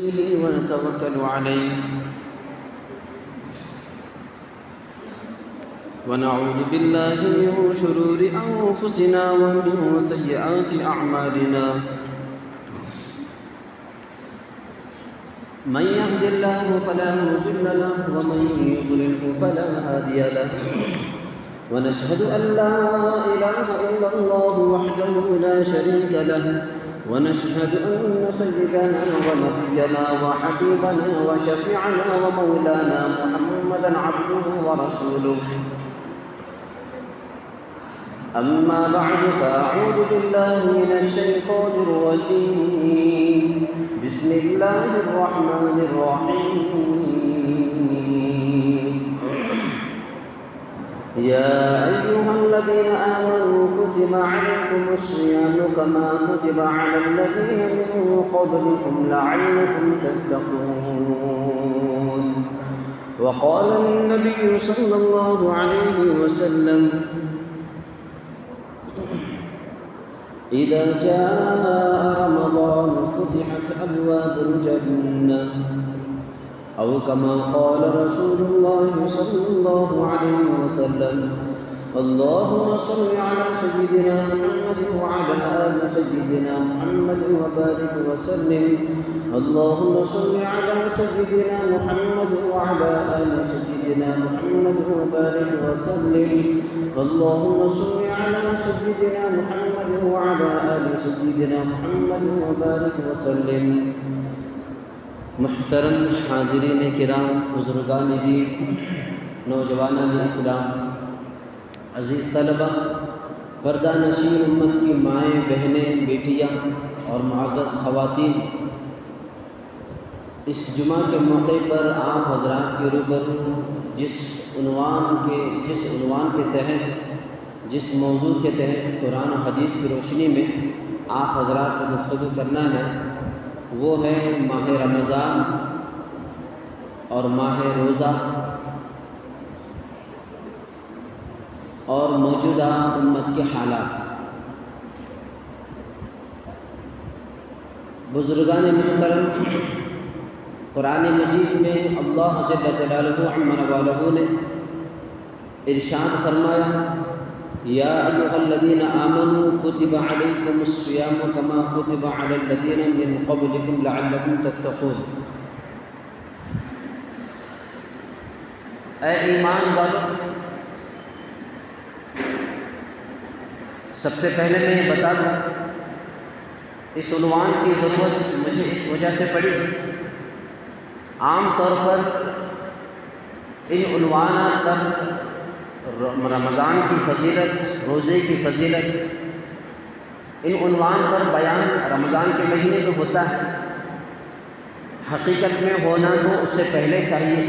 ونتوكل عليه ونعوذ بالله من شرور أنفسنا ومن سيئات أعمالنا من يهد الله فلا مضل له ومن يضلله فلا هادي له ونشهد أن لا إله إلا الله وحده لا شريك له ونشهد أن سيدنا ونبينا وحبيبنا وشفيعنا ومولانا محمدا عبده ورسوله أما بعد فأعوذ بالله من الشيطان الرجيم بسم الله الرحمن الرحيم يا أيها الذين آمنوا كتب عليكم الصيام كما كتب على الذين من قبلكم لعلكم تتقون وقال النبي صلى الله عليه وسلم إذا جاء رمضان فتحت أبواب الجنة أو كما قال رسول الله صلى الله عليه وسلم اللهم صل على سيدنا محمد وعلى آل سيدنا محمد وبارك وسلم اللهم صل على سيدنا محمد وعلى آل سيدنا محمد وبارك وسلم اللهم صل على سيدنا محمد وعلى آل سيدنا محمد وبارك وسلم محترم حاضرین کرام، بزرگان دین، نوجوانان اسلام، عزیز طلبہ، پردہ نشین امت کی مائیں، بہنیں، بیٹیاں اور معزز خواتین، اس جمعہ کے موقع پر آپ حضرات کے روبرو جس عنوان کے تحت، جس موضوع کے تحت قرآن و حدیث کی روشنی میں آپ حضرات سے گفتگو کرنا ہے، وہ ہے ماہ رمضان اور ماہ روزہ اور موجودہ امت کے حالات۔ بزرگان محترم، قرآن مجید میں اللہ جل جلالہ عم نوالہ نے ارشاد فرمایا یا ایھا الذین آمنوا کتب علیکم الصیام کما کتب علی الذین من قبلکم لعلکم تتقون۔ اے ایمان والو، سب سے پہلے میں یہ بتا دوں، اس عنوان کی ضرورت مجھے اس وجہ سے پڑی، عام طور پر ان عنوانات پر رمضان کی فضیلت، روزے کی فضیلت، ان عنوان پر بیان رمضان کے مہینے میں ہوتا ہے۔ حقیقت میں ہونا تو اس سے پہلے چاہیے،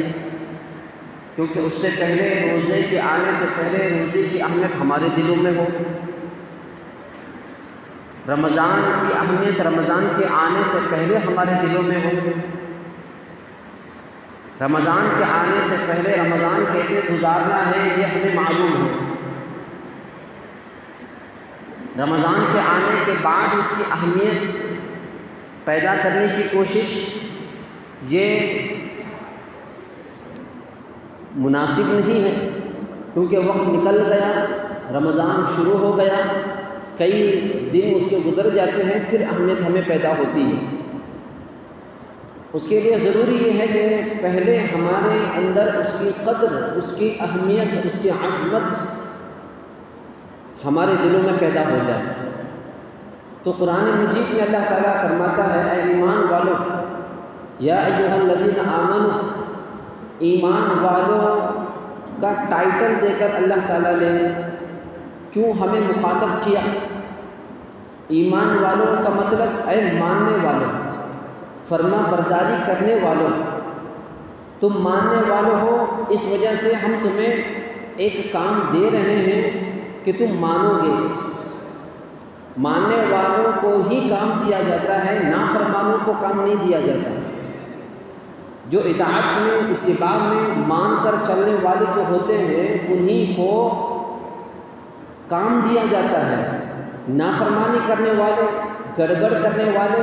کیونکہ اس سے پہلے، روزے کے آنے سے پہلے روزے کی اہمیت ہمارے دلوں میں ہو، رمضان کی اہمیت رمضان کے آنے سے پہلے ہمارے دلوں میں ہو، رمضان کے آنے سے پہلے رمضان کیسے گزارنا ہے یہ ہمیں معلوم ہو، رمضان کے آنے کے بعد اس کی اہمیت پیدا کرنے کی کوشش یہ مناسب نہیں ہے، کیونکہ وقت نکل گیا، رمضان شروع ہو گیا، کئی دن اس کے گزر جاتے ہیں، پھر اہمیت ہمیں پیدا ہوتی ہے۔ اس کے لیے ضروری یہ ہے کہ پہلے ہمارے اندر اس کی قدر، اس کی اہمیت، اس کی عظمت ہمارے دلوں میں پیدا ہو جائے۔ تو قرآن مجید میں اللہ تعالیٰ فرماتا ہے اے ایمان والو، یا ایھا الذین آمنوا، ایمان والوں کا ٹائٹل دے کر اللہ تعالیٰ نے کیوں ہمیں مخاطب کیا؟ ایمان والوں کا مطلب اے ماننے والوں، فرما برداری کرنے والوں، تم ماننے والوں ہو، اس وجہ سے ہم تمہیں ایک کام دے رہے ہیں کہ تم مانو گے۔ ماننے والوں کو ہی کام دیا جاتا ہے، نافرمانوں کو کام نہیں دیا جاتا۔ جو اطاعت میں، اتباع میں مان کر چلنے والے جو ہوتے ہیں انہی کو کام دیا جاتا ہے۔ نافرمانی کرنے والے، گڑبڑ کرنے والے،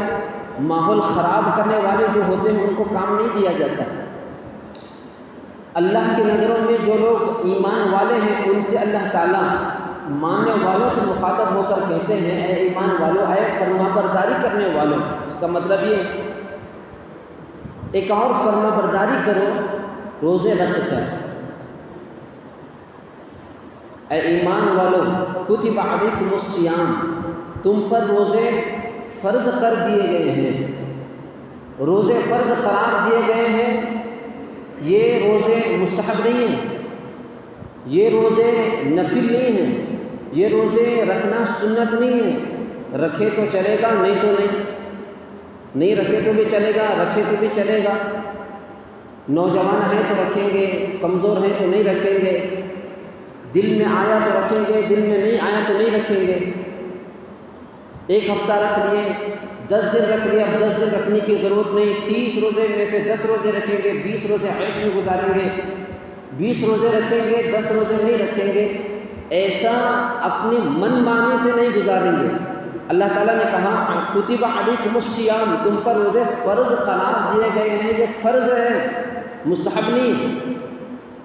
ماحول خراب کرنے والے جو ہوتے ہیں ان کو کام نہیں دیا جاتا۔ اللہ کی نظروں میں جو لوگ ایمان والے ہیں ان سے اللہ تعالیٰ ماننے والوں سے مخاطب ہو کر کہتے ہیں اے ایمان والوں، اے فرما برداری کرنے والوں۔ اس کا مطلب یہ ایک اور فرما برداری کرو روزے رکھ کر۔ اے ایمان والوں، کتب علیکم الصیام، تم پر روزے فرض کر دیے گئے ہیں، روزے فرض قرار دیے گئے ہیں۔ یہ روزے مستحب نہیں ہیں، یہ روزے نفل نہیں ہیں، یہ روزے رکھنا سنت نہیں ہے۔ رکھے تو چلے گا، نہیں تو نہیں رکھے تو بھی چلے گا، رکھے تو بھی چلے گا۔ نوجوان ہیں تو رکھیں گے، کمزور ہیں تو نہیں رکھیں گے، دل میں آیا تو رکھیں گے، دل میں نہیں آیا تو نہیں رکھیں گے۔ ایک ہفتہ رکھ لیے، 10 دن رکھ لیے، اب 10 دن رکھنے کی ضرورت نہیں، 30 روزے میں سے 10 روزے رکھیں گے، 20 روزے عیش میں گزاریں گے، 20 روزے رکھیں گے، 10 روزے نہیں رکھیں گے۔ ایسا اپنی من مانی سے نہیں گزاریں گے۔ اللہ تعالیٰ نے کہا کتب علیکم الصیام، تم پر روزے فرض قرار دیے گئے ہیں، یہ فرض ہے، مستحب نہیں۔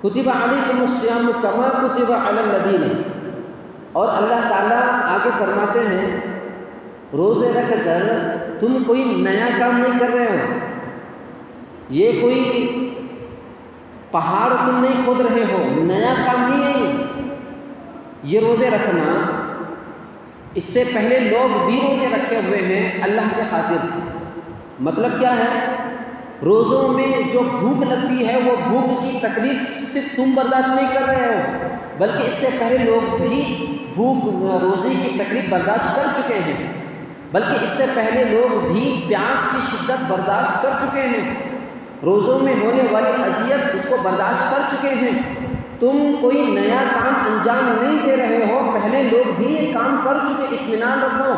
کتب علیکم الصیام کما کتب علی الذین، اور اللہ تعالیٰ آگے فرماتے ہیں روزے رکھ کر تم کوئی نیا کام نہیں کر رہے ہو، یہ کوئی پہاڑ تم نہیں کھود رہے ہو، نیا کام نہیں ہے یہ روزے رکھنا۔ اس سے پہلے لوگ بھی روزے رکھے ہوئے ہیں اللہ کے خاطر۔ مطلب کیا ہے؟ روزوں میں جو بھوک لگتی ہے وہ بھوک کی تکلیف صرف تم برداشت نہیں کر رہے ہو، بلکہ اس سے پہلے لوگ بھی بھوک روزی کی تکلیف برداشت کر چکے ہیں، بلکہ اس سے پہلے لوگ بھی پیاس کی شدت برداشت کر چکے ہیں، روزوں میں ہونے والی اذیت اس کو برداشت کر چکے ہیں۔ تم کوئی نیا کام انجام نہیں دے رہے ہو، پہلے لوگ بھی یہ کام کر چکے، اطمینان رکھو۔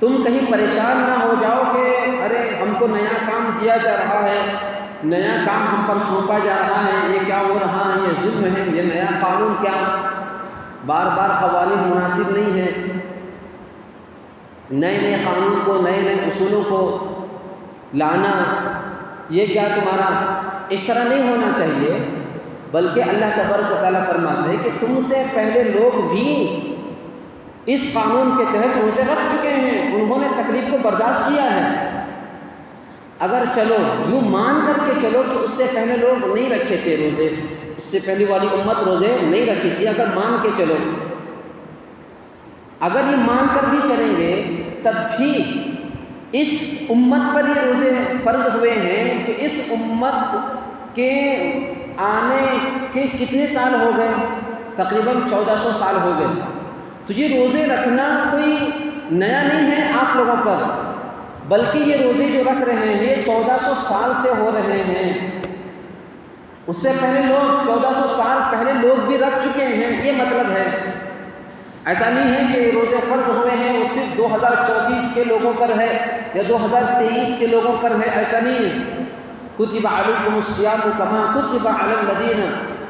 تم کہیں پریشان نہ ہو جاؤ کہ ارے ہم کو نیا کام دیا جا رہا ہے، نیا کام ہم پر سونپا جا رہا ہے، یہ کیا ہو رہا ہے، یہ ظلم ہے، یہ نیا قانون کیا، بار بار قوانین مناسب نہیں ہیں، نئے قانون کو، نئے اصولوں کو لانا، یہ کیا تمہارا؟ اس طرح نہیں ہونا چاہیے، بلکہ اللہ تبارک و تعالیٰ فرماتے ہیں کہ تم سے پہلے لوگ بھی اس قانون کے تحت روزے رکھ چکے ہیں، انہوں نے تکلیف کو برداشت کیا ہے۔ اگر چلو یوں مان کر کے چلو کہ اس سے پہلے لوگ نہیں رکھے تھے روزے، اس سے پہلی والی امت روزے نہیں رکھی تھی، اگر مان کے چلو، اگر یہ مان کر بھی چلیں گے تب بھی اس امت پر یہ روزے فرض ہوئے ہیں، تو اس امت کے آنے کے کتنے سال ہو گئے؟ تقریباً 1400 سال ہو گئے۔ تو یہ روزے رکھنا کوئی نیا نہیں ہے آپ لوگوں پر، بلکہ یہ روزے جو رکھ رہے ہیں یہ 1400 سال سے ہو رہے ہیں۔ اس سے پہلے لوگ 1400 سال پہلے لوگ بھی رکھ چکے ہیں، یہ مطلب ہے۔ ایسا نہیں ہے کہ روزے فرض ہوئے ہیں وہ صرف 2024 کے لوگوں پر ہے یا 2023 کے لوگوں پر ہے، ایسا نہیں ہے۔ کتب علیکم الصیام کما کتب علی الذین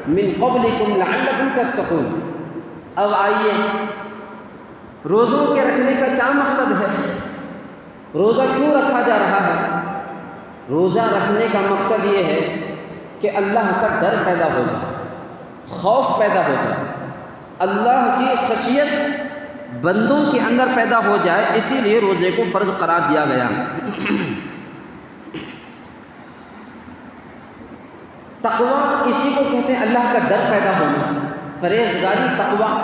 من قبلکم لعلکم تتقون۔ اب آئیے روزوں کے رکھنے کا کیا مقصد ہے؟ روزہ کیوں رکھا جا رہا ہے؟ روزہ رکھنے کا مقصد یہ ہے کہ اللہ کا ڈر پیدا ہو جائے، خوف پیدا ہو جائے، اللہ کی خشیت بندوں کے اندر پیدا ہو جائے، اسی لیے روزے کو فرض قرار دیا گیا۔ تقویٰ اسی کو کہتے ہیں، اللہ کا ڈر پیدا ہونا، پرہیزگاری، تقویٰ۔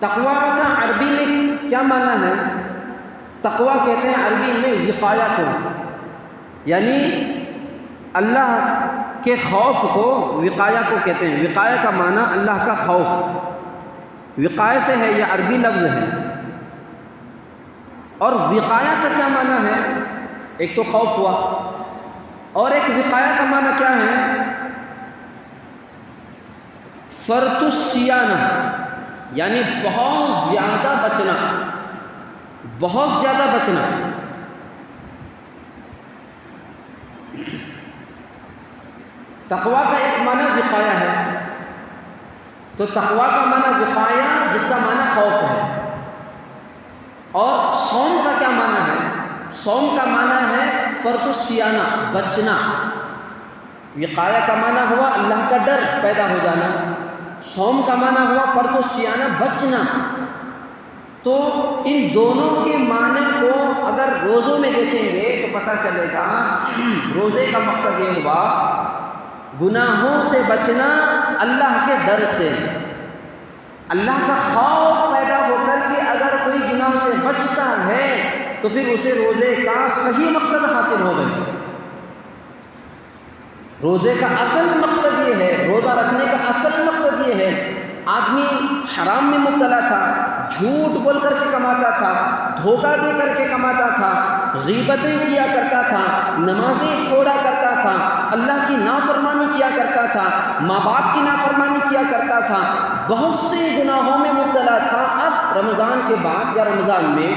تقویٰ کا عربی میں کیا معنی ہے؟ تقویٰ کہتے ہیں عربی میں وقایہ کو، یعنی اللہ کے خوف کو وقایہ کو کہتے ہیں۔ وقایہ کا معنی اللہ کا خوف، وقایہ سے ہے، یہ عربی لفظ ہے۔ اور وقایہ کا کیا معنی ہے؟ ایک تو خوف ہوا، اور ایک وقایہ کا معنی کیا ہے؟ فرط الصیانہ، یعنی بہت زیادہ بچنا، بہت زیادہ بچنا۔ تقویٰ کا ایک معنی وقایہ ہے، تو تقویٰ کا معنی وقایہ جس کا معنی خوف ہے، اور صوم کا کیا معنی ہے؟ صوم کا معنی ہے فرط الصیانہ، بچنا۔ وقایہ کا معنی ہوا اللہ کا ڈر پیدا ہو جانا، صوم کا معنی ہوا فرط الصیانہ، بچنا۔ تو ان دونوں کے معنی کو اگر روزوں میں دیکھیں گے تو پتہ چلے گا روزے کا مقصد یہ ہوا گناہوں سے بچنا، اللہ کے ڈر سے، اللہ کا خوف پیدا ہو کر کے اگر کوئی گناہ سے بچتا ہے تو پھر اسے روزے کا صحیح مقصد حاصل ہو گیا۔ روزے کا اصل مقصد یہ ہے، روزہ رکھنے کا اصل مقصد یہ ہے، آدمی حرام میں مبتلا تھا، جھوٹ بول کر کے کماتا تھا، دھوکہ دے کر کے کماتا تھا، غیبتیں کیا کرتا تھا، نمازیں چھوڑا کرتا تھا، اللہ کی نافرمانی کیا کرتا تھا، ماں باپ کی نافرمانی کیا کرتا تھا، بہت سے گناہوں میں مبتلا تھا۔ اب رمضان کے بعد یا رمضان میں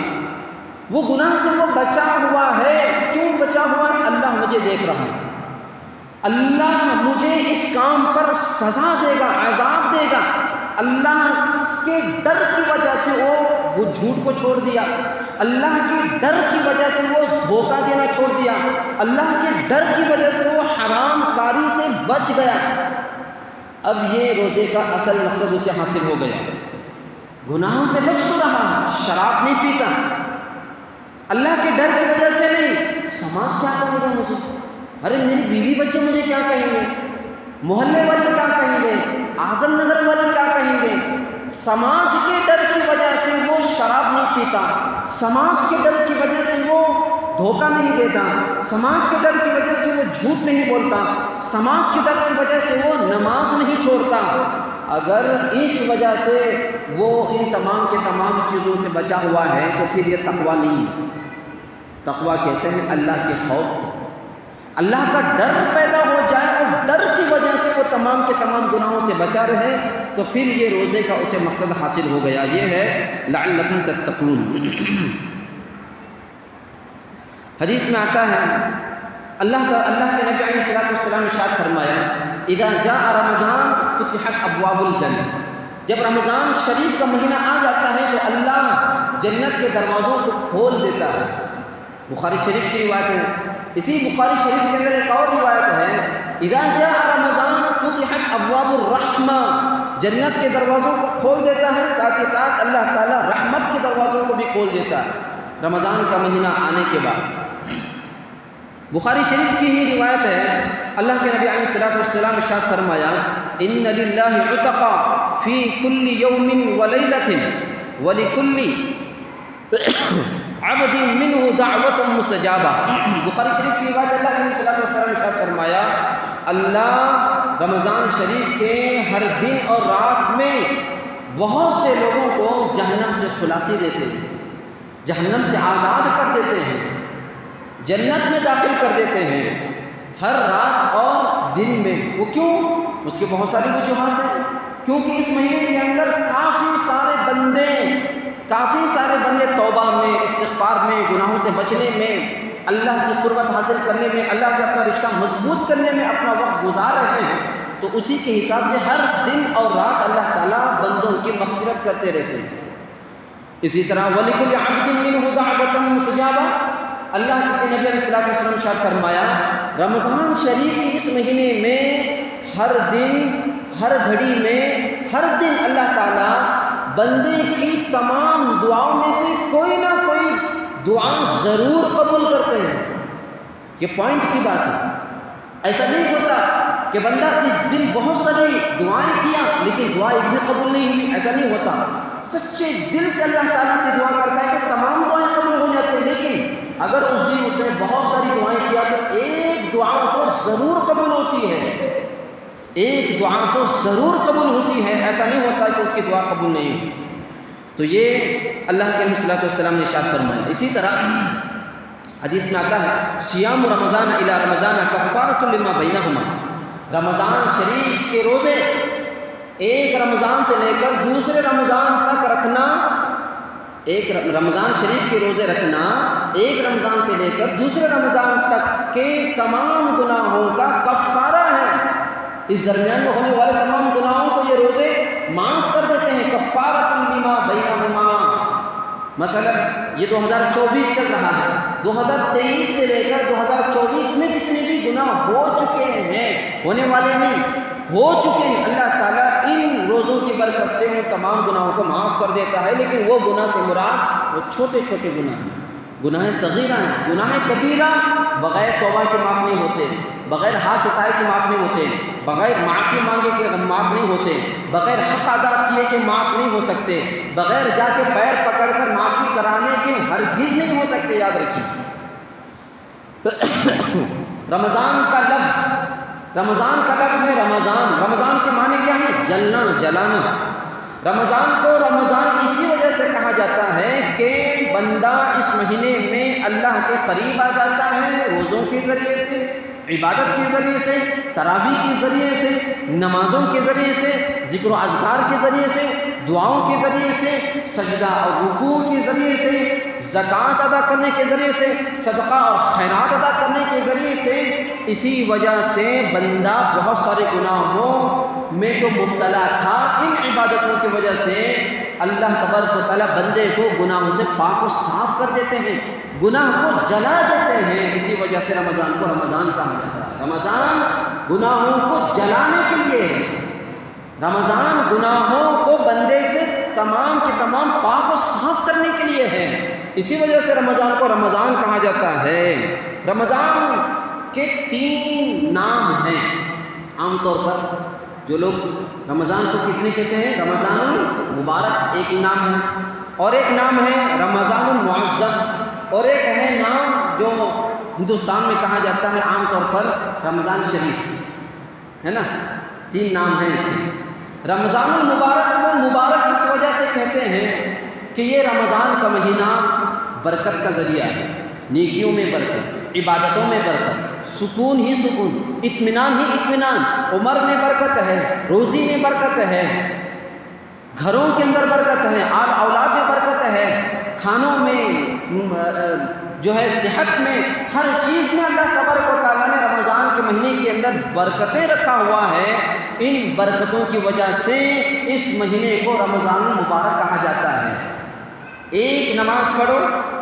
وہ گناہ سے وہ بچا ہوا ہے۔ کیوں بچا ہوا ہے؟ اللہ مجھے دیکھ رہا ہے، اللہ مجھے اس کام پر سزا دے گا، عذاب دے گا۔ اللہ کے ڈر کی وجہ سے وہ جھوٹ کو چھوڑ دیا، اللہ کے ڈر کی وجہ سے وہ دھوکہ دینا چھوڑ دیا، اللہ کے ڈر کی وجہ سے وہ حرام کاری سے بچ گیا۔ اب یہ روزے کا اصل مقصد اسے حاصل ہو گیا، گناہوں سے بچ تو رہا، شراب نہیں پیتا، اللہ کے ڈر کی وجہ سے نہیں۔ سماج کیا کہے گا مجھے؟ ارے میری بیوی بچے مجھے کیا کہیں گے؟ محلے والے کیا کہیں گے؟ اعظم نگر والے کیا کہیں گے؟ سماج کے ڈر کی وجہ سے وہ شراب نہیں پیتا، سماج کے ڈر کی وجہ سے وہ دھوکہ نہیں دیتا، سماج کے ڈر کی وجہ سے وہ جھوٹ نہیں بولتا، سماج کے ڈر کی وجہ سے وہ نماز نہیں چھوڑتا۔ اگر اس وجہ سے وہ ان تمام کے تمام چیزوں سے بچا ہوا ہے تو پھر یہ تقویٰ نہیں ہے۔ تقویٰ کہتے ہیں اللہ کے خوف، اللہ کا ڈر پیدا ہو جائے اور ڈر کی وجہ سے وہ تمام کے تمام گناہوں سے بچا رہے تو پھر یہ روزے کا اسے مقصد حاصل ہو گیا۔ یہ ہے لعلکم تتقون۔ حدیث میں آتا ہے اللہ کے نبی علیہ الصلوۃ والسلام نے ارشاد فرمایا اذا جاء رمضان فتحت ابواب الجنہ، جب رمضان شریف کا مہینہ آ جاتا ہے تو اللہ جنت کے دروازوں کو کھول دیتا ہے۔ بخاری شریف کی روایت ہے، اسی بخاری شریف کے اندر ایک اور روایت ہے اذا جاء رمضان فتحت ابواب الرحمہ، جنت کے دروازوں کو کھول دیتا ہے، ساتھ ہی ساتھ اللہ تعالیٰ رحمت کے دروازوں کو بھی کھول دیتا ہے رمضان کا مہینہ آنے کے بعد۔ بخاری شریف کی ہی روایت ہے، اللہ کے نبی علیہ الصلوۃ والسلام نے ارشاد فرمایا ان للہ عتقا فی کل یوم ولیلۃ ولکل عبد منہ دعوت مستجابہ۔ بخاری شریف کی روایت اللہ کے نبی صلی اللہ علیہ وسلم نے ارشاد فرمایا اللہ رمضان شریف کے ہر دن اور رات میں بہت سے لوگوں کو جہنم سے خلاصی دیتے ہیں، جہنم سے آزاد کر دیتے ہیں، جنت میں داخل کر دیتے ہیں ہر رات اور دن میں۔ وہ کیوں؟ اس کے بہت ساری وجوہات ہیں، کیونکہ اس مہینے کے اندر کافی سارے بندے توبہ میں، استغفار میں، گناہوں سے بچنے میں، اللہ سے قربت حاصل کرنے میں، اللہ سے اپنا رشتہ مضبوط کرنے میں اپنا وقت گزار رہے ہیں، تو اسی کے حساب سے ہر دن اور رات اللہ تعالیٰ بندوں کی مغفرت کرتے رہتے ہیں۔ اسی طرح وَلِكُلِّ عَبْدٍ مِّنْهُ دَعْوَةٌ مُّسْتَجَابَةٌ، اللہ کے نبی علیہ الصلوۃ والسلام نے ارشاد فرمایا رمضان شریف کے اس مہینے میں ہر دن، ہر گھڑی میں، ہر دن اللہ تعالیٰ بندے کی تمام دعاؤں میں سے کوئی نہ کوئی دعا ضرور قبول کرتے ہیں۔ یہ پوائنٹ کی بات ہے، ایسا نہیں ہوتا کہ بندہ اس دن بہت ساری دعائیں کیا لیکن دعا ایک بھی قبول نہیں ہوئی، ایسا نہیں ہوتا۔ سچے دل سے اللہ تعالیٰ سے دعا کرتا ہے کہ تمام دعائیں قبول ہو جاتی ہیں، لیکن اگر اس دن اس نے بہت ساری دعائیں کیا تو ایک دعا تو ضرور قبول ہوتی ہے، ایک دعا تو ضرور قبول ہوتی ہے، ایسا نہیں ہوتا کہ اس کی دعا قبول نہیں ہوئی۔ تو یہ اللہ کے نبی صلی اللہ علیہ وسلم نے ارشاد فرمایا۔ اسی طرح حدیث میں آتا ہے صیام رمضان الی رمضان کفارۃ لما بینہما، رمضان شریف کے روزے ایک رمضان سے لے کر دوسرے رمضان تک رکھنا، ایک رمضان شریف کے روزے رکھنا ایک رمضان سے لے کر دوسرے رمضان تک کے تمام گناہوں کا کفارہ ہے۔ اس درمیان میں ہونے والے تمام گناہوں کو یہ روزے معاف کر دیتے ہیں، کفارۃ لما بینہما۔ مثلا یہ 2024 چل رہا ہے، 2023 سے لے کر 2024 میں جتنے بھی گناہ ہو چکے ہیں، ہونے والے نہیں، ہو چکے ہیں، اللہ تعالیٰ ان روزوں کی برکت سے ان تمام گناہوں کو معاف کر دیتا ہے۔ لیکن وہ گناہ سے مراد وہ چھوٹے چھوٹے گناہ ہیں، گناہ صغیرہ ہیں۔ گناہ کبیرہ بغیر توبہ کے معاف نہیں ہوتے، بغیر ہاتھ اٹھائے کے معاف نہیں ہوتے، بغیر معافی مانگے کے معاف نہیں ہوتے، بغیر حق ادا کیے کے معاف نہیں ہو سکتے، بغیر جا کے پیر پکڑ کر معافی کرانے کے ہرگز نہیں ہو سکتے، یاد رکھیے۔ رمضان کا لفظ ہے رمضان۔ رمضان کے معنی کیا ہے؟ جلنا، جلانا۔ رمضان کو رمضان اسی وجہ سے کہا جاتا ہے کہ بندہ اس مہینے میں اللہ کے قریب آ جاتا ہے، روزوں کے ذریعے سے، عبادت کے ذریعے سے، تراویح کے ذریعے سے، نمازوں کے ذریعے سے، ذکر و اذکار کے ذریعے سے، دعاؤں کے ذریعے سے، سجدہ اور رکوع کے ذریعے سے، زکوٰۃ ادا کرنے کے ذریعے سے، صدقہ اور خیرات ادا کرنے کے ذریعے سے۔ اسی وجہ سے بندہ بہت سارے گناہوں میں جو مبتلا تھا، ان عبادتوں کی وجہ سے اللہ تبارک و تعالیٰ بندے کو گناہوں سے پاک و صاف کر دیتے ہیں، گناہ کو جلا دیتے ہیں۔ اسی وجہ سے رمضان کو رمضان کہا جاتا ہے۔ رمضان گناہوں کو جلانے کے لیے ہے، رمضان گناہوں کو بندے سے تمام کے تمام پاک و صاف کرنے کے لیے ہے۔ اسی وجہ سے رمضان کو رمضان کہا جاتا ہے۔ رمضان کے 3 نام ہیں عام طور پر، جو لوگ رمضان کو کتنے کہتے ہیں؟ رمضان المبارک ایک نام ہے، اور ایک نام ہے رمضان المعظم، اور ایک ہے نام جو ہندوستان میں کہا جاتا ہے عام طور پر رمضان شریف، ہے نا؟ 3 نام ہیں اس کے۔ رمضان المبارک کو مبارک اس وجہ سے کہتے ہیں کہ یہ رمضان کا مہینہ برکت کا ذریعہ ہے، نیکیوں میں برکت، عبادتوں میں برکت، سکون ہی سکون، اطمینان ہی اطمینان، عمر میں برکت ہے، روزی میں برکت ہے، گھروں کے اندر برکت ہے، آل اولاد میں برکت ہے، کھانوں میں جو ہے صحت میں، ہر چیز میں اللہ تبارک و تعالیٰ نے رمضان کے مہینے کے اندر برکتیں رکھا ہوا ہے۔ ان برکتوں کی وجہ سے اس مہینے کو رمضان المبارک کہا جاتا ہے۔ ایک نماز پڑھو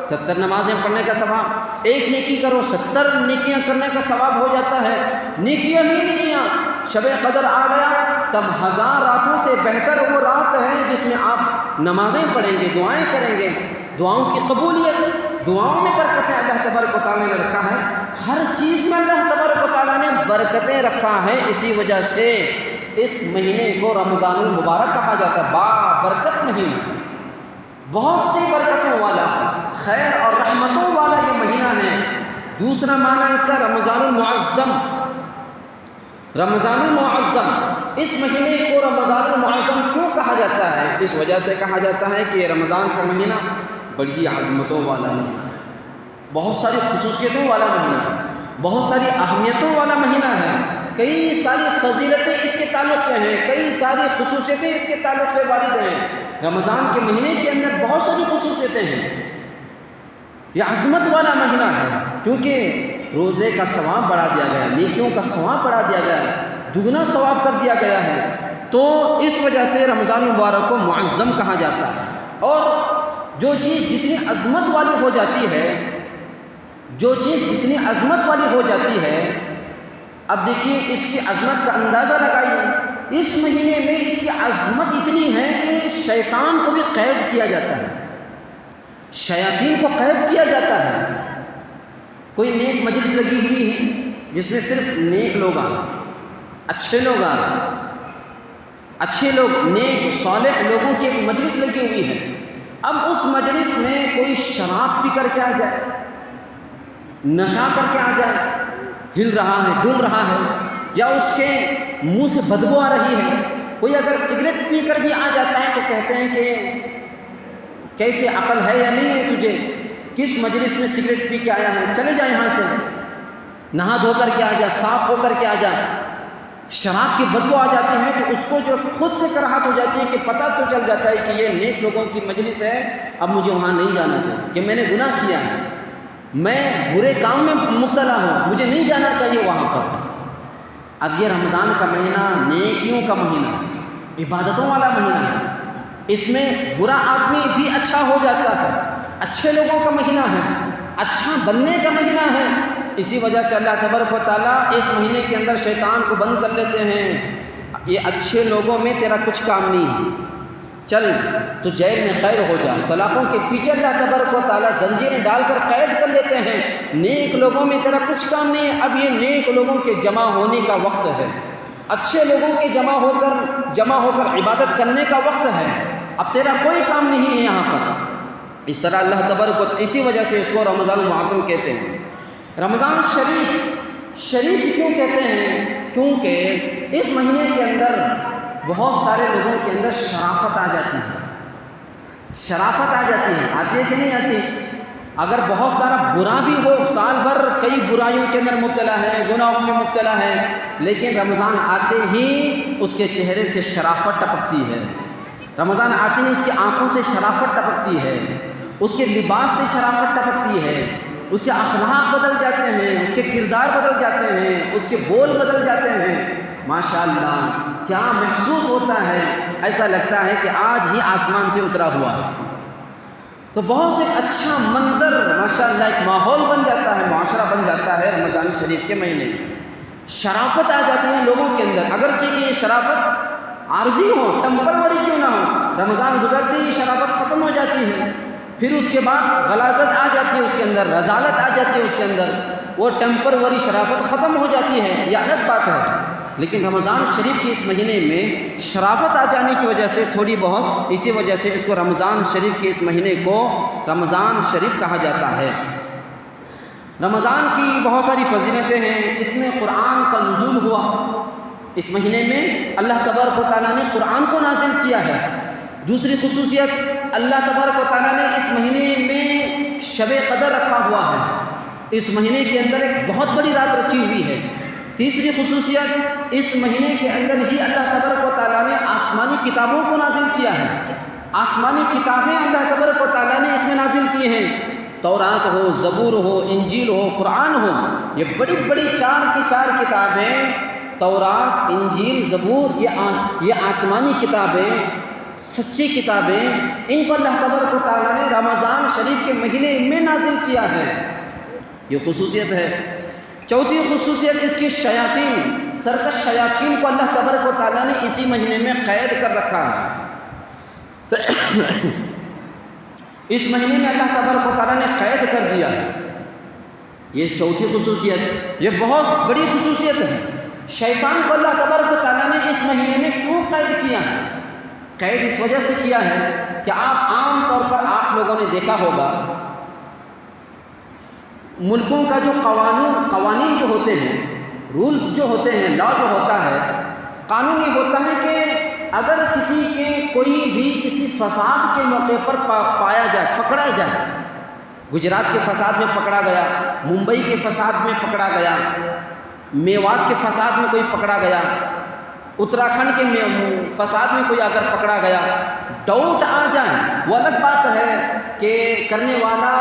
70 نمازیں پڑھنے کا ثواب، ایک نیکی کرو 70 نیکیاں کرنے کا ثواب ہو جاتا ہے۔ نیکیاں ہی نیکیاں، شب قدر آ گیا تب 1000 راتوں سے بہتر وہ رات ہے جس میں آپ نمازیں پڑھیں گے، دعائیں کریں گے، دعاؤں کی قبولیت، دعاؤں میں برکتیں اللہ تبارک و تعالیٰ نے رکھا ہے، ہر چیز میں اللہ تبارک و تعالیٰ نے برکتیں رکھا ہے۔ اسی وجہ سے اس مہینے کو رمضان المبارک کہا جاتا ہے، برکت مہینہ، بہت سی برکتوں والا، خیر اور رحمتوں والا یہ مہینہ ہے۔ دوسرا معنی اس کا رمضان المعظم۔ رمضان المعظم، اس مہینے کو رمضان المعظم کیوں کہا جاتا ہے؟ اس وجہ سے کہا جاتا ہے کہ یہ رمضان کا مہینہ بڑی عظمتوں والا مہینہ ہے، بہت ساری خصوصیتوں والا مہینہ ہے، بہت ساری اہمیتوں والا مہینہ ہے، کئی ساری فضیلتیں اس کے تعلق سے ہیں، کئی ساری خصوصیتیں اس کے تعلق سے وارد ہیں۔ رمضان کے مہینے کے اندر بہت ساری خصوصیتیں ہیں، یہ عظمت والا مہینہ ہے، کیونکہ روزے کا ثواب بڑھا دیا گیا ہے، نیکیوں کا ثواب بڑھا دیا گیا ہے، دگنا ثواب کر دیا گیا ہے، تو اس وجہ سے رمضان المبارک کو معظم کہا جاتا ہے۔ اور جو چیز جتنی عظمت والی ہو جاتی ہے، جو چیز جتنی عظمت والی ہو جاتی ہے، اب دیکھیے اس کی عظمت کا اندازہ لگائیے، اس مہینے میں اس کی عظمت اتنی ہے کہ شیطان کو بھی قید کیا جاتا ہے، شیاطین کو قید کیا جاتا ہے۔ کوئی نیک مجلس لگی ہوئی ہے جس میں صرف نیک لوگ آ رہے، اچھے لوگ آ رہے، اچھے لوگ، نیک صالح لوگوں کی ایک مجلس لگی ہوئی ہے۔ اب اس مجلس میں کوئی شراب پی کر کے آ جائے، نشہ کر کے آ جائے، ہل رہا ہے، ڈل رہا ہے، یا اس کے منہ سے بدبو آ رہی ہے، کوئی اگر سگریٹ پی کر بھی آ جاتا ہے تو کہتے ہیں کہ کیسے عقل ہے یا نہیں ہے تجھے، کس مجلس میں سگریٹ پی کے آیا ہے، چلے جا یہاں سے، نہا دھو کر کے آ جا، صاف ہو کر کے آ جا۔ شراب کی بدبو آ جاتی ہے تو اس کو جو خود سے کراہت ہو جاتی ہے کہ پتہ تو چل جاتا ہے کہ یہ نیک لوگوں کی مجلس ہے، اب مجھے وہاں نہیں جانا چاہیے کہ میں نے گناہ کیا ہے، میں برے کام میں مبتلا ہوں، مجھے نہیں جانا چاہیے وہاں پر۔ اب یہ رمضان کا مہینہ نیکیوں کا مہینہ، عبادتوں والا مہینہ ہے، اس میں برا آدمی بھی اچھا ہو جاتا ہے، اچھے لوگوں کا مہینہ ہے، اچھا بننے کا مہینہ ہے۔ اسی وجہ سے اللہ تبارک و تعالیٰ اس مہینے کے اندر شیطان کو بند کر لیتے ہیں، یہ اچھے لوگوں میں تیرا کچھ کام نہیں ہے، چل تو جیل میں قید ہو جا۔ سلاخوں کے پیچھے اللہ تبارک و تعالیٰ زنجیریں ڈال کر قید کر لیتے ہیں، نیک لوگوں میں تیرا کچھ کام نہیں ہے۔ اب یہ نیک لوگوں کے جمع ہونے کا وقت ہے، اچھے لوگوں کے جمع ہو کر عبادت کرنے کا وقت ہے، اب تیرا کوئی کام نہیں ہے یہاں پر۔ اس طرح اللہ تبارک و تعالیٰ، اسی وجہ سے اس کو رمضان المعظم کہتے ہیں۔ رمضان شریف کیوں کہتے ہیں؟ کیونکہ اس مہینے کے اندر بہت سارے لوگوں کے اندر شرافت آ جاتی ہے، آتی ہے کہ نہیں آتی؟ اگر بہت سارا برا بھی ہو، سال بھر کئی برائیوں کے اندر مبتلا ہے، گناہوں میں مبتلا ہے، لیکن رمضان آتے ہی اس کے چہرے سے شرافت ٹپکتی ہے، رمضان آتے ہی اس کی آنکھوں سے شرافت ٹپکتی ہے، اس کے لباس سے شرافت ٹپکتی ہے، اس کے اخلاق بدل جاتے ہیں، اس کے کردار بدل جاتے ہیں، اس کے بول بدل جاتے ہیں۔ ماشاءاللہ کیا محسوس ہوتا ہے، ایسا لگتا ہے کہ آج ہی آسمان سے اترا ہوا ہے۔ تو بہت سے اچھا منظر، ماشاءاللہ ایک ماحول بن جاتا ہے، معاشرہ بن جاتا ہے رمضان شریف کے مہینے میں۔ شرافت آ جاتی ہے لوگوں کے اندر، اگرچہ کہ یہ شرافت عارضی ہو، ٹمپروری کیوں نہ ہو، رمضان گزرتے ہی شرافت ختم ہو جاتی ہے، پھر اس کے بعد غلاظت آ جاتی ہے اس کے اندر، رذالت آ جاتی ہے اس کے اندر، وہ ٹمپروری شرافت ختم ہو جاتی ہے، یہ الگ بات ہے۔ لیکن رمضان شریف کے اس مہینے میں شرافت آ جانے کی وجہ سے تھوڑی بہت، اسی وجہ سے اس کو رمضان شریف کے اس مہینے کو رمضان شریف کہا جاتا ہے۔ رمضان کی بہت ساری فضیلتیں ہیں، اس میں قرآن کا نزول ہوا، اس مہینے میں اللہ تبارک و تعالیٰ نے قرآن کو نازل کیا ہے۔ دوسری خصوصیت، اللہ تبارک و تعالیٰ نے اس مہینے میں شب قدر رکھا ہوا ہے، اس مہینے کے اندر ایک بہت بڑی رات رکھی ہوئی ہے۔ تیسری خصوصیت، اس مہینے کے اندر ہی اللہ تبارک و تعالیٰ نے آسمانی کتابوں کو نازل کیا ہے، آسمانی کتابیں اللہ تبارک و تعالیٰ نے اس میں نازل کی ہیں، تورات ہو، زبور ہو، انجیل ہو، قرآن ہو، یہ بڑی بڑی چار کی چار کتابیں، تورات، انجیل، زبور، یہ آسمانی کتابیں، سچی کتابیں، ان کو اللہ تبارک و تعالیٰ نے رمضان شریف کے مہینے میں نازل کیا ہے، یہ خصوصیت ہے۔ چوتھی خصوصیت اس کی شیاطین، سرکش شیاطین کو اللہ تبارک و تعالیٰ نے اسی مہینے میں قید کر رکھا ہے، اس مہینے میں اللہ تبارک و تعالیٰ نے قید کر دیا ہے، یہ چوتھی خصوصیت، یہ بہت بڑی خصوصیت ہے۔ شیطان کو اللہ تبارک و تعالیٰ نے اس مہینے میں کیوں قید کیا ہے؟ قید اس وجہ سے کیا ہے کہ آپ عام طور پر آپ لوگوں نے دیکھا ہوگا، ملکوں کا جو قوانین جو ہوتے ہیں، رولز جو ہوتے ہیں، لا جو ہوتا ہے، قانون یہ ہوتا ہے کہ اگر کسی کے کوئی بھی کسی فساد کے موقع پر پایا جائے، پکڑا جائے، گجرات کے فساد میں پکڑا گیا، ممبئی کے فساد میں پکڑا گیا، میوات کے فساد میں کوئی پکڑا گیا، اتراکھنڈ کے فساد میں کوئی اگر پکڑا گیا، ڈاؤٹ آ جائے، وہ الگ بات ہے کہ کرنے والا،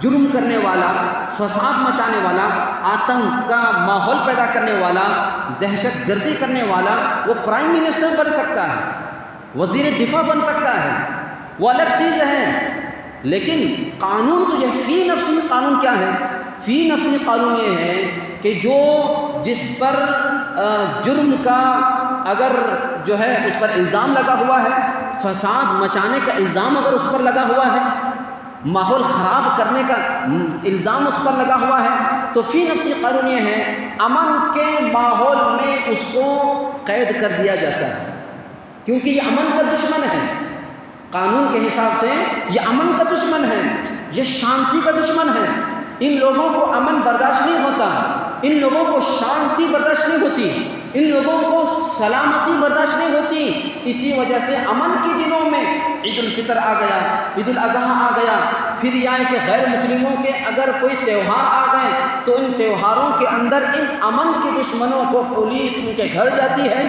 جرم کرنے والا، فساد مچانے والا، آتنک کا ماحول پیدا کرنے والا، دہشت گردی کرنے والا، وہ پرائم منسٹر بن سکتا ہے، وزیر دفاع بن سکتا ہے، وہ الگ چیز ہے۔ لیکن قانون تو یہ فی نفسی قانون کیا ہے؟ فی نفسی قانون یہ ہے کہ جس پر جرم کا اگر جو ہے اس پر الزام لگا ہوا ہے، فساد مچانے کا الزام اگر اس پر لگا ہوا ہے، ماحول خراب کرنے کا الزام اس پر لگا ہوا ہے، تو فی نفسی قانون یہ ہے امن کے ماحول میں اس کو قید کر دیا جاتا ہے، کیونکہ یہ امن کا دشمن ہے، قانون کے حساب سے یہ امن کا دشمن ہے، یہ شانتی کا دشمن ہے، ان لوگوں کو امن برداشت نہیں ہوتا، ان لوگوں کو شانتی برداشت نہیں ہوتی، ان لوگوں کو سلامتی برداشت نہیں ہوتی۔ اسی وجہ سے امن کے دنوں میں عید الفطر آ گیا، عید الاضحیٰ آ گیا، پھر یہ ہے کہ غیر مسلموں کے اگر کوئی تہوار آ گئے تو ان تہواروں کے اندر ان امن کے دشمنوں کو پولیس ان کے گھر جاتی ہے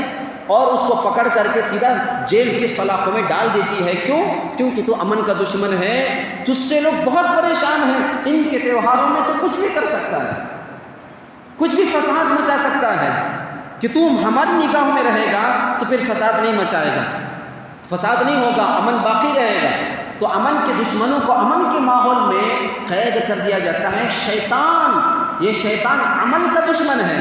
اور اس کو پکڑ کر کے سیدھا جیل کے سلاخوں میں ڈال دیتی ہے۔ کیوں؟ کیونکہ تو امن کا دشمن ہے، تجھ سے لوگ بہت پریشان ہیں، ان کے تہواروں میں تو کچھ بھی کر سکتا ہے، کچھ بھی فساد مچا سکتا ہے، کہ تم ہماری نگاہوں میں رہے گا تو پھر فساد نہیں مچائے گا، فساد نہیں ہوگا، امن باقی رہے گا۔ تو امن کے دشمنوں کو امن کے ماحول میں قید کر دیا جاتا ہے۔ یہ شیطان عمل کا دشمن ہے،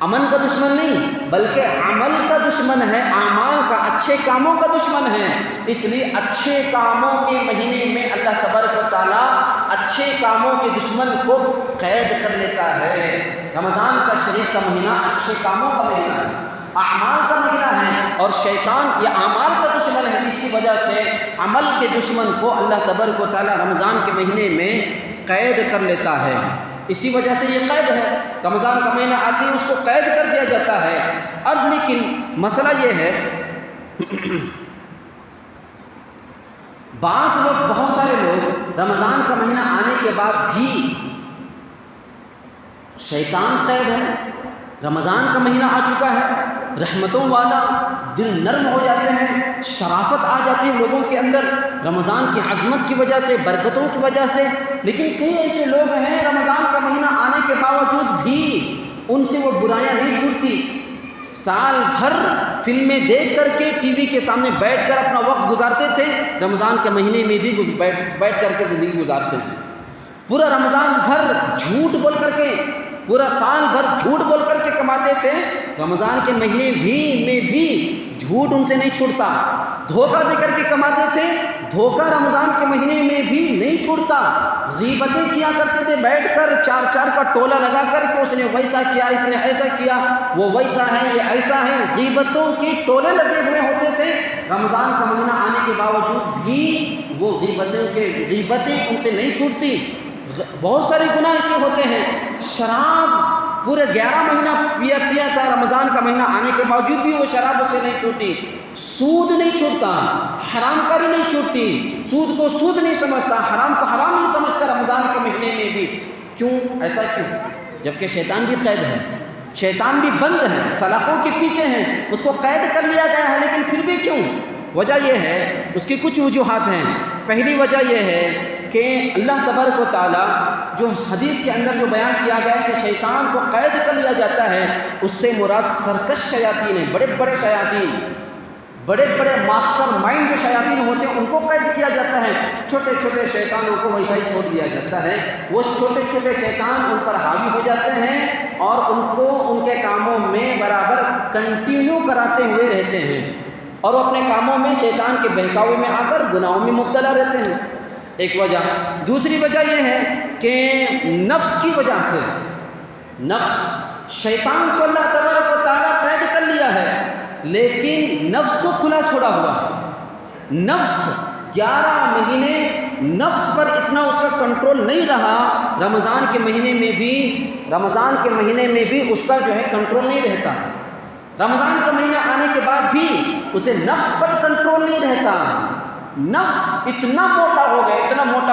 امن کا دشمن نہیں بلکہ عمل کا دشمن ہے، اعمال کا، اچھے کاموں کا دشمن ہے۔ اس لیے اچھے کاموں کے مہینے میں اللہ تبارک و تعالیٰ اچھے کاموں کے دشمن کو قید کر لیتا ہے۔ رمضان کا شریف کا مہینہ اچھے کاموں کا مہینہ ہے، اعمال کا مہینہ ہے، اور شیطان یہ اعمال کا دشمن ہے۔ اسی وجہ سے عمل کے دشمن کو اللہ تبارک و تعالیٰ رمضان کے مہینے میں قید کر لیتا ہے۔ اسی وجہ سے یہ قید ہے، رمضان کا مہینہ آتے ہی اس کو قید کر دیا جاتا ہے۔ اب لیکن مسئلہ یہ ہے، بعض لوگ، بہت سارے لوگ رمضان کا مہینہ آنے کے بعد بھی شیطان قید ہے، رمضان کا مہینہ آ چکا ہے، رحمتوں والا، دل نرم ہو جاتے ہیں، شرافت آ جاتی ہے لوگوں کے اندر رمضان کی عظمت کی وجہ سے، برکتوں کی وجہ سے۔ لیکن کئی ایسے لوگ ہیں رمضان کا مہینہ آنے کے باوجود بھی ان سے وہ برائیاں نہیں چھوٹتی، سال بھر فلمیں دیکھ کر کے ٹی وی کے سامنے بیٹھ کر اپنا وقت گزارتے تھے، رمضان کے مہینے میں بھی بیٹھ کر کے زندگی گزارتے ہیں، پورا رمضان بھر جھوٹ بول کر کے، پورا سال بھر جھوٹ بول کر کے کماتے تھے، رمضان کے مہینے میں بھی جھوٹ ان سے نہیں چھوڑتا، دھوکہ دے کر کے کماتے تھے، دھوکہ رمضان کے مہینے میں بھی نہیں چھوڑتا، غیبتیں کیا کرتے تھے بیٹھ کر، چار کا ٹولہ لگا کر کے، اس نے ویسا کیا، اس نے ایسا کیا، وہ ویسا ہے، یہ ایسا ہے، غیبتوں کے ٹولے لگے ہوئے ہوتے تھے، رمضان کا مہینہ آنے کے باوجود بھی وہ غیبتیں ان سے نہیں چھوٹتی۔ بہت سارے گناہ ایسے ہوتے ہیں، شراب پورے 11 مہینہ پیا تھا، رمضان کا مہینہ آنے کے باوجود بھی وہ شراب اس سے نہیں چھوٹی، سود نہیں چھوٹتا، حرام کاری نہیں چھوٹتی، سود کو سود نہیں سمجھتا، حرام کو حرام نہیں سمجھتا رمضان کے مہینے میں بھی۔ کیوں؟ ایسا کیوں؟ جبکہ شیطان بھی قید ہے، شیطان بھی بند ہے، سلاخوں کے پیچھے ہیں، اس کو قید کر لیا گیا ہے، لیکن پھر بھی کیوں؟ وجہ یہ ہے، اس کی کچھ وجوہات ہیں۔ پہلی وجہ یہ ہے کہ اللہ تبارک و تعالیٰ جو حدیث کے اندر جو بیان کیا گیا ہے کہ شیطان کو قید کر لیا جاتا ہے، اس سے مراد سرکش شیاطین ہیں، بڑے بڑے شیاطین، بڑے بڑے ماسٹر مائنڈ جو شیاطین ہوتے ہیں ان کو قید کیا جاتا ہے، چھوٹے چھوٹے شیطانوں کو ویسا ہی چھوڑ دیا جاتا ہے، وہ چھوٹے چھوٹے شیطان ان پر حاوی ہو جاتے ہیں اور ان کو ان کے کاموں میں برابر کنٹینیو کراتے ہوئے رہتے ہیں، اور وہ اپنے کاموں میں شیطان کے بہکاوے میں آ کر گناہوں میں مبتلا رہتے ہیں، ایک وجہ۔ دوسری وجہ یہ ہے کہ نفس کی وجہ سے، نفس، شیطان کو اللہ تبارک و تعالیٰ قید کر لیا ہے، لیکن نفس کو کھلا چھوڑا ہوا ہے، نفس 11 مہینے نفس پر اتنا اس کا کنٹرول نہیں رہا، رمضان کے مہینے میں بھی اس کا جو ہے کنٹرول نہیں رہتا، رمضان کا مہینہ آنے کے بعد بھی اسے نفس پر کنٹرول نہیں رہتا، نفس اتنا موٹا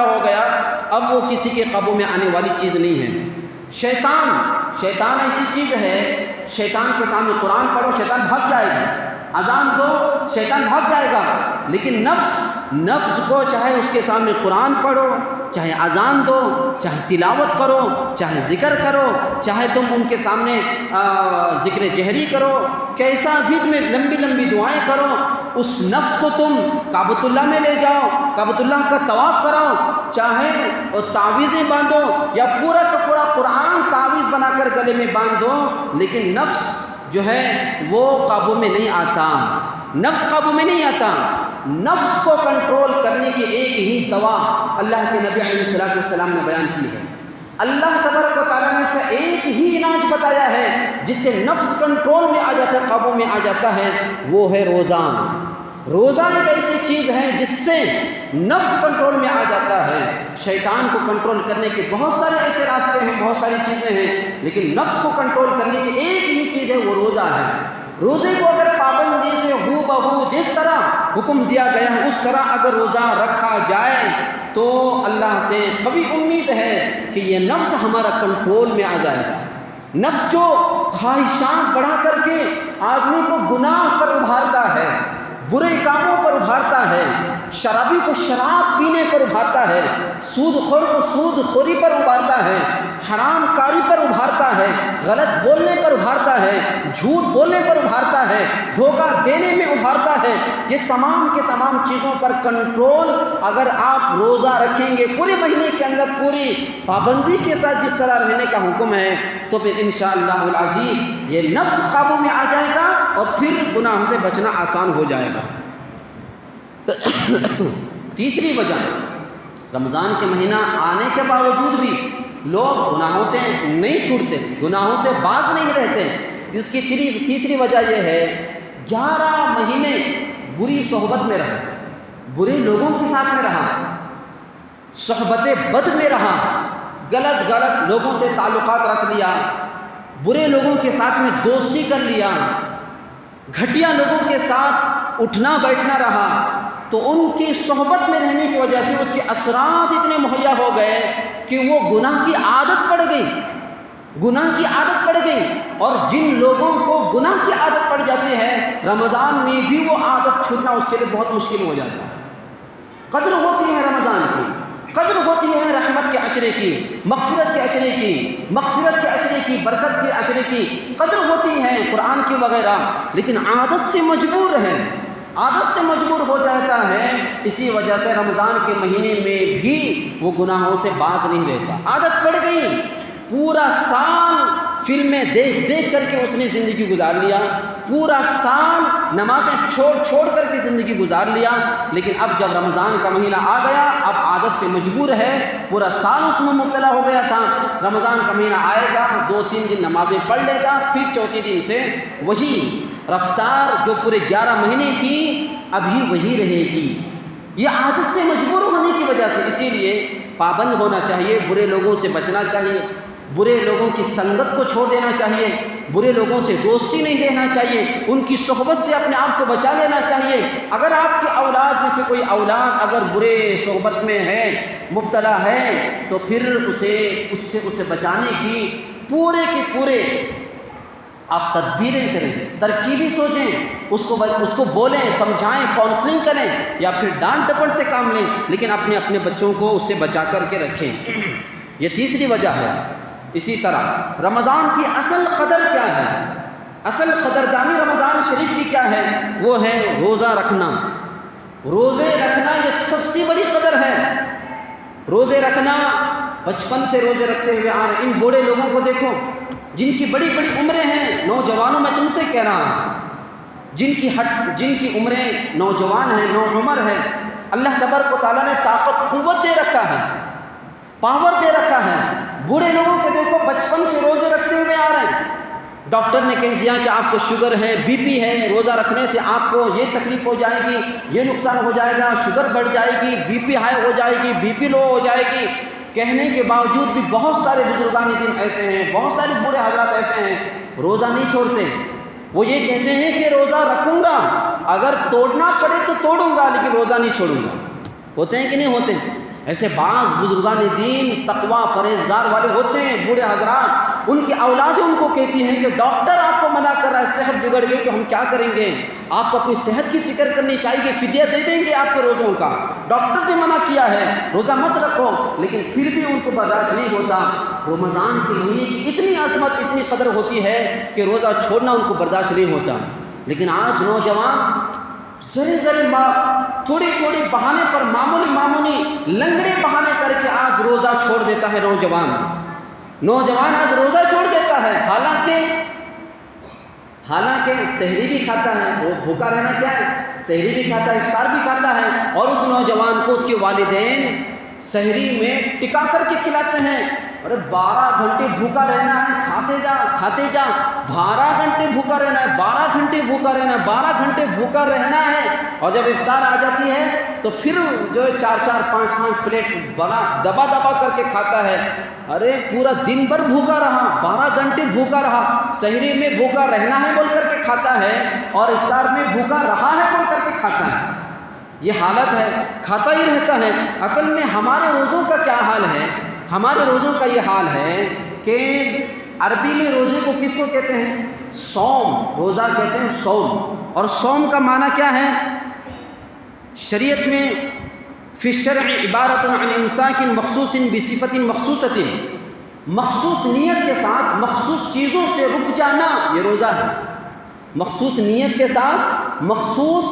ہو گیا اب وہ کسی کے قابو میں آنے والی چیز نہیں ہے۔ شیطان ایسی چیز ہے، شیطان کے سامنے قرآن پڑھو شیطان بھاگ جائے گا، اذان دو شیطان بھاگ جائے گا، لیکن نفس کو چاہے اس کے سامنے قرآن پڑھو، چاہے اذان دو، چاہے تلاوت کرو، چاہے ذکر کرو، چاہے تم ان کے سامنے ذکر جہری کرو، کیسا بھی تمہیں لمبی لمبی دعائیں کرو، اس نفس کو تم کعبۃ اللہ میں لے جاؤ، کعبۃ اللہ کا طواف کراؤ، چاہے تعویذیں باندھو یا پورا کا پورا قرآن تعویذ بنا کر گلے میں باندھو، لیکن نفس جو ہے وہ قابو میں نہیں آتا، نفس کو کنٹرول کرنے کی ایک ہی دوا اللہ کے نبی علیہ السلام نے بیان کی ہے، اللہ تبارک و تعالیٰ نے اس کا ایک ہی علاج بتایا ہے جس سے نفس کنٹرول میں آ جاتا ہے، قابو میں آ جاتا ہے، وہ ہے روزہ۔ روزہ ایک ایسی چیز ہے جس سے نفس کنٹرول میں آ جاتا ہے، شیطان کو کنٹرول کرنے کے بہت سارے ایسے راستے ہیں، بہت ساری چیزیں ہیں، لیکن نفس کو کنٹرول کرنے کی ایک ہی چیز ہے، وہ روزہ ہے۔ روزے کو اگر پابندی سے ہو بہو جس طرح حکم دیا گیا ہے اس طرح اگر روزہ رکھا جائے تو اللہ سے قوی امید ہے کہ یہ نفس ہمارا کنٹرول میں آ جائے گا۔ نفس جو خواہشات بڑھا کر کے آدمی کو گناہ پر ابھارتا ہے، برے کاموں پر ابھارتا ہے، شرابی کو شراب پینے پر ابھارتا ہے، سود خور کو سود خوری پر ابھارتا ہے، حرام کاری پر ابھارتا ہے، غلط بولنے پر ابھارتا ہے، جھوٹ بولنے پر ابھارتا ہے، دھوکہ دینے میں ابھارتا ہے۔ یہ تمام کے تمام چیزوں پر کنٹرول اگر آپ روزہ رکھیں گے، پورے مہینے کے اندر پوری پابندی کے ساتھ جس طرح رہنے کا حکم ہے، تو پھر انشاءاللہ العزیز یہ نفس قابو میں آ جائے گا اور پھر گناہوں سے بچنا آسان ہو جائے گا۔ تیسری وجہ، رمضان کے مہینہ آنے کے باوجود بھی لوگ گناہوں سے نہیں چھوٹتے، گناہوں سے باز نہیں رہتے۔ جس کی تیسری وجہ یہ ہے 11 مہینے بری صحبت میں رہا، برے لوگوں کے ساتھ میں رہا، صحبت بد میں رہا، غلط لوگوں سے تعلقات رکھ لیا، برے لوگوں کے ساتھ میں دوستی کر لیا، گھٹیا لوگوں کے ساتھ اٹھنا بیٹھنا رہا، تو ان کی صحبت میں رہنے کی وجہ سے اس کے اثرات اتنے مہیا ہو گئے کہ وہ گناہ کی عادت پڑ گئی، گناہ کی عادت پڑ گئی۔ اور جن لوگوں کو گناہ کی عادت پڑ جاتی ہے، رمضان میں بھی وہ عادت چھوڑنا اس کے لیے بہت مشکل ہو جاتا ہے۔ قدر ہوتی ہے رمضان کی، قدر ہوتی ہے رحمت کے عشرے کی، مغفرت کے عشرے کی، مغفرت کے عشرے کی، برکت کے عشرے کی قدر ہوتی ہے، قرآن کی وغیرہ، لیکن عادت سے مجبور ہے، عادت سے مجبور ہو جاتا ہے۔ اسی وجہ سے رمضان کے مہینے میں بھی وہ گناہوں سے باز نہیں رہتا، عادت پڑ گئی، پورا سال فلمیں دیکھ دیکھ کر کے اس نے زندگی گزار لیا، پورا سال نمازیں چھوڑ کر کے زندگی گزار لیا، لیکن اب جب رمضان کا مہینہ آ گیا، اب عادت سے مجبور ہے، پورا سال اس میں مبتلا ہو گیا تھا، رمضان کا مہینہ آئے گا، 2-3 دن نمازیں پڑھ لے گا، پھر چوتھے دن سے وہی رفتار جو پورے 11 مہینے تھی ابھی وہی رہے گی۔ یہ عادت سے مجبور ہونے کی وجہ سے، اسی لیے پابند ہونا چاہیے، برے لوگوں سے بچنا چاہیے، برے لوگوں کی سنگت کو چھوڑ دینا چاہیے، برے لوگوں سے دوستی نہیں رہنا چاہیے، ان کی صحبت سے اپنے آپ کو بچا لینا چاہیے۔ اگر آپ کی اولاد میں سے کوئی اولاد اگر برے صحبت میں ہے، مبتلا ہے، تو پھر اسے بچانے کی پورے کے پورے آپ تدبیریں کریں، ترکیبیں سوچیں، اس کو بولیں، سمجھائیں، کاؤنسلنگ کریں، یا پھر ڈانٹ ڈپٹ سے کام لیں، لیکن اپنے بچوں کو اس سے بچا کر کے رکھیں۔ یہ تیسری وجہ ہے۔ اسی طرح رمضان کی اصل قدر کیا ہے، اصل قدردانی رمضان شریف کی کیا ہے؟ وہ ہے روزہ رکھنا۔ روزے رکھنا یہ سب سے بڑی قدر ہے۔ روزے رکھنا، بچپن سے روزے رکھتے ہوئے آ رہے ان بوڑھے لوگوں کو دیکھو جن کی بڑی بڑی عمریں ہیں، نوجوانوں میں تم سے کہہ رہا ہوں، جن کی عمریں نوجوان ہیں، نوعمر ہیں، اللہ تبارک و تعالیٰ نے طاقت قوت دے رکھا ہے، پاور دے رکھا ہے۔ بوڑھے لوگوں کے دیکھو بچپن سے روزے رکھتے ہوئے آ رہے ہیں، ڈاکٹر نے کہہ دیا کہ آپ کو شوگر ہے، بی پی ہے، روزہ رکھنے سے آپ کو یہ تکلیف ہو جائے گی، یہ نقصان ہو جائے گا، شوگر بڑھ جائے گی، بی پی ہائی ہو جائے گی، بی پی لو ہو جائے گی۔ کہنے کے باوجود بھی بہت سارے بزرگان دین ایسے ہیں، بہت سارے بوڑھے حضرات ایسے ہیں، روزہ نہیں چھوڑتے۔ وہ یہ کہتے ہیں کہ روزہ رکھوں گا، اگر توڑنا پڑے تو توڑوں گا، لیکن روزہ نہیں چھوڑوں گا۔ ہوتے ہیں کہ نہیں ہوتے؟ ایسے بعض بزرگان دین تقویٰ پرہیزگار والے ہوتے ہیں، بوڑھے حضرات، ان کی اولادیں ان کو کہتی ہیں کہ ڈاکٹر آپ کو منع کر رہا ہے، صحت بگڑ گئی تو ہم کیا کریں گے؟ آپ کو اپنی صحت کی فکر کرنی چاہیے، فدیہ دے دیں گے آپ کے روزوں کا، ڈاکٹر نے منع کیا ہے روزہ مت رکھو، لیکن پھر بھی ان کو برداشت نہیں ہوتا۔ رمضان کے مہینے کی اتنی عظمت، اتنی قدر ہوتی ہے کہ روزہ چھوڑنا ان کو برداشت نہیں ہوتا۔ لیکن آج نوجوان ذرے تھوڑی بہانے پر، معمولی لنگڑے بہانے کر کے آج روزہ چھوڑ دیتا ہے نوجوان آج روزہ چھوڑ دیتا ہے، حالانکہ سحری بھی کھاتا ہے، وہ بھوکا رہنا کیا ہے، سحری بھی کھاتا ہے، افطار بھی کھاتا ہے، اور اس نوجوان کو اس کے والدین سحری میں ٹکا کر کے کھلاتے ہیں۔ ارے 12 گھنٹے بھوکا رہنا ہے، کھاتے جا 12 گھنٹے بھوکا رہنا ہے، 12 گھنٹے بھوکا رہنا ہے، 12 گھنٹے بھوکا رہنا ہے، اور جب افطار آ جاتی ہے تو پھر جو 4-4 5-5 پلیٹ بڑا دبا کر کے کھاتا ہے۔ ارے پورا دن بھر بھوکا رہا، 12 گھنٹے بھوکا رہا، سحری میں بھوکا رہنا ہے بول کر کے کھاتا ہے، اور افطار میں بھوکا رہا ہے بول کر کے کھاتا ہے۔ یہ حالت ہے، کھاتا ہی رہتا ہے۔ اصل میں ہمارے روزوں کا کیا حال ہے؟ ہمارے روزوں کا یہ حال ہے کہ عربی میں روزے کو کس کو کہتے ہیں؟ صوم، روزہ کہتے ہیں صوم، اور صوم کا معنی کیا ہے؟ شریعت میں فی الشرع عبارت عن امساک مخصوص بصفت مخصوصۃ، مخصوص نیت کے ساتھ مخصوص چیزوں سے رک جانا یہ روزہ ہے۔ مخصوص نیت کے ساتھ مخصوص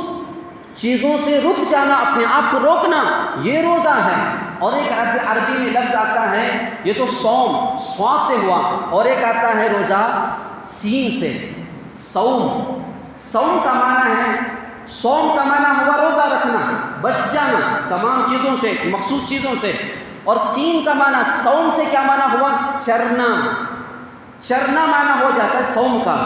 چیزوں سے رک جانا، اپنے آپ کو روکنا، یہ روزہ ہے۔ اور ایک عربی میں لفظ آتا ہے، یہ تو صوم صاد سے ہوا، اور ایک آتا ہے روزہ سین سے، صوم۔ صوم کا معنی ہے، صوم کا معنی ہوا روزہ رکھنا، بچ جانا تمام چیزوں سے، مخصوص چیزوں سے۔ اور سین کا معنی صوم سے کیا معنی ہوا؟ چرنا۔ چرنا معنی ہو جاتا ہے صوم کا۔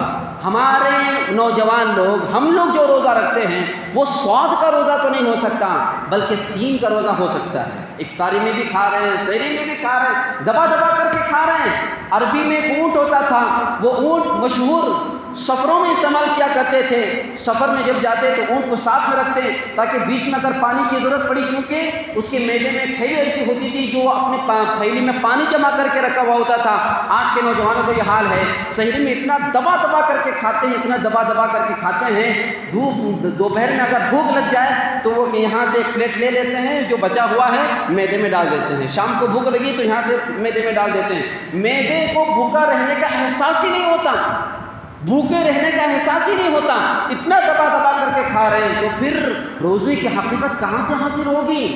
ہمارے نوجوان لوگ، ہم لوگ جو روزہ رکھتے ہیں وہ صاد کا روزہ تو نہیں ہو سکتا بلکہ سین کا روزہ ہو سکتا ہے۔ افطاری میں بھی کھا رہے ہیں، سحری میں بھی کھا رہے ہیں، دبا دبا کر کے کھا رہے ہیں۔ عربی میں ایک اونٹ ہوتا تھا، وہ اونٹ مشہور سفروں میں استعمال کیا کرتے تھے۔ سفر میں جب جاتے تو اونٹ کو ساتھ میں رکھتے تاکہ بیچ میں اگر پانی کی ضرورت پڑی، کیونکہ اس کے میلے میں تھیلی ایسی ہوتی تھی جو اپنے تھیلی میں پانی جمع کر کے رکھا ہوا ہوتا تھا۔ آج کے نوجوانوں کو یہ حال ہے، سحری میں اتنا دبا دبا کر کے کھاتے ہیں، اتنا دبا دبا کر کے کھاتے ہیں، دوپہر میں اگر بھوک لگ جائے تو وہ یہاں سے ایک پلیٹ لے لیتے ہیں، جو بچا ہوا ہے میدے میں ڈال دیتے ہیں۔ شام کو بھوک لگی تو یہاں سے میدے میں ڈال دیتے ہیں۔ میدے کو بھوکا رہنے کا احساس ہی نہیں ہوتا، بھوکے رہنے کا احساس ہی نہیں ہوتا، اتنا دبا دبا کر کے کھا رہے ہیں، تو پھر روزے کی حقیقت کہاں سے حاصل ہوگی؟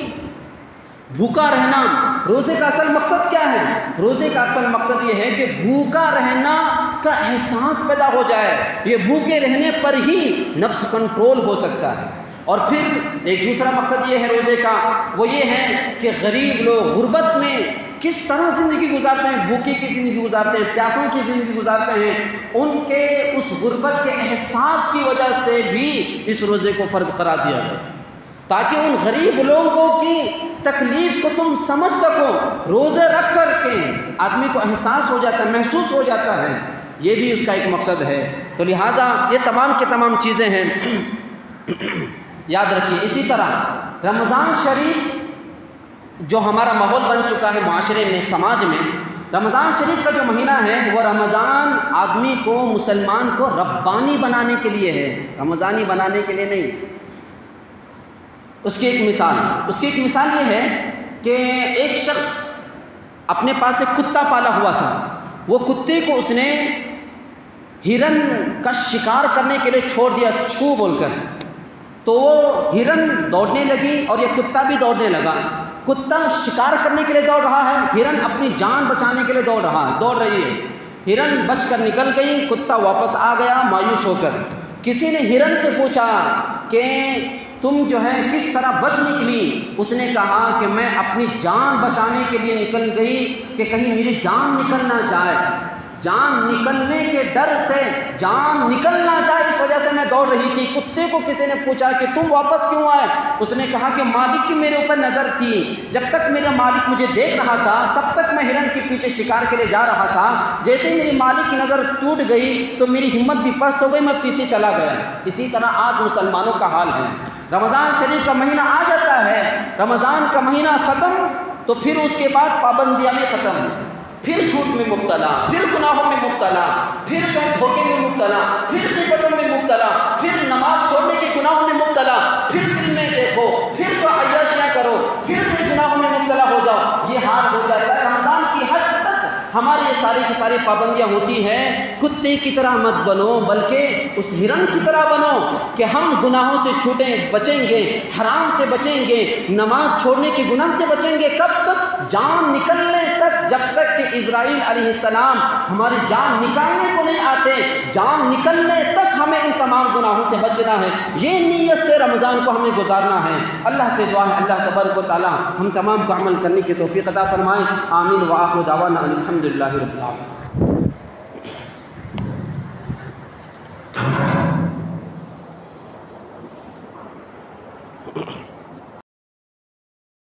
بھوکا رہنا، روزے کا اصل مقصد کیا ہے؟ روزے کا اصل مقصد یہ ہے کہ بھوکا رہنا کا احساس پیدا ہو جائے۔ یہ بھوکے رہنے پر ہی نفس کنٹرول ہو سکتا ہے۔ اور پھر ایک دوسرا مقصد یہ ہے روزے کا، وہ یہ ہے کہ غریب لوگ غربت میں کس طرح زندگی گزارتے ہیں، بھوکی کی زندگی گزارتے ہیں، پیاسوں کی زندگی گزارتے ہیں، ان کے اس غربت کے احساس کی وجہ سے بھی اس روزے کو فرض قرار دیا گیا، تاکہ ان غریب لوگوں کی تکلیف کو تم سمجھ سکو۔ روزے رکھ کر کے آدمی کو احساس ہو جاتا ہے، محسوس ہو جاتا ہے، یہ بھی اس کا ایک مقصد ہے۔ تو لہٰذا یہ تمام کی تمام چیزیں ہیں، یاد رکھیے۔ اسی طرح رمضان شریف جو ہمارا ماحول بن چکا ہے معاشرے میں، سماج میں، رمضان شریف کا جو مہینہ ہے وہ رمضان آدمی کو، مسلمان کو ربانی بنانے کے لیے ہے، رمضانی بنانے کے لیے نہیں۔ اس کی ایک مثال یہ ہے کہ ایک شخص اپنے پاس ایک کتا پالا ہوا تھا، وہ کتے کو اس نے ہرن کا شکار کرنے کے لیے چھوڑ دیا، چھو بول کر، تو وہ ہرن دوڑنے لگی اور یہ کتا بھی دوڑنے لگا۔ کتا شکار کرنے کے لیے دوڑ رہا ہے، ہرن اپنی جان بچانے کے لیے دوڑ رہی ہے۔ ہرن بچ کر نکل گئی، کتا واپس آ گیا مایوس ہو کر۔ کسی نے ہرن سے پوچھا کہ تم جو ہے کس طرح بچ نکلی؟ اس نے کہا کہ میں اپنی جان بچانے کے لیے نکل گئی کہ کہیں میری جان نکل نہ جائے، جان نکلنے کے ڈر سے، جان نکل نہ جائے اس وجہ سے میں دوڑ رہی تھی۔ کتے کو کسی نے پوچھا کہ تم واپس کیوں آئے؟ اس نے کہا کہ مالک کی میرے اوپر نظر تھی، جب تک میرا مالک مجھے دیکھ رہا تھا تب تک میں ہرن کے پیچھے شکار کے لیے جا رہا تھا، جیسے ہی میری مالک کی نظر ٹوٹ گئی تو میری ہمت بھی پست ہو گئی، میں پیچھے چلا گیا۔ اسی طرح آج مسلمانوں کا حال ہے۔ رمضان شریف کا مہینہ آ جاتا ہے، رمضان کا مہینہ ختم تو پھر اس کے بعد پابندیاں بھی ختم، پھر جھوٹ میں مبتلا، پھر گناہوں میں مبتلا، پھر جو دھوکے میں مبتلا، پھر غیبتوں میں مبتلا، پھر نماز چھوڑنے کے گناہوں میں مبتلا، پھر فلمیں دیکھو، پھر جو عیاشیاں کرو، پھر جو گناہوں میں مبتلا ہو جاؤ، یہ حال ہو جاتا ہے۔ رمضان کی حد تک ہماری یہ ساری کی ساری پابندیاں ہوتی ہیں۔ کتے کی طرح مت بنو بلکہ اس ہرن کی طرح بنو کہ ہم گناہوں سے بچیں گے، حرام سے بچیں گے، نماز چھوڑنے کے گناہ سے بچیں گے۔ کب تک؟ جان نکلنے تک، جب تک کہ اسرائیل علیہ السلام ہماری جان نکالنے کو نہیں آتے، جان نکلنے تک ہمیں ان تمام گناہوں سے بچنا ہے۔ یہ نیت سے رمضان کو ہمیں گزارنا ہے۔ اللہ سے دعا ہے اللہ تبارک و تعالی ہم تمام کو عمل کرنے کی توفیق عطا فرمائے۔ آمین وآخر دعوانا الحمدللہ رب العالمین۔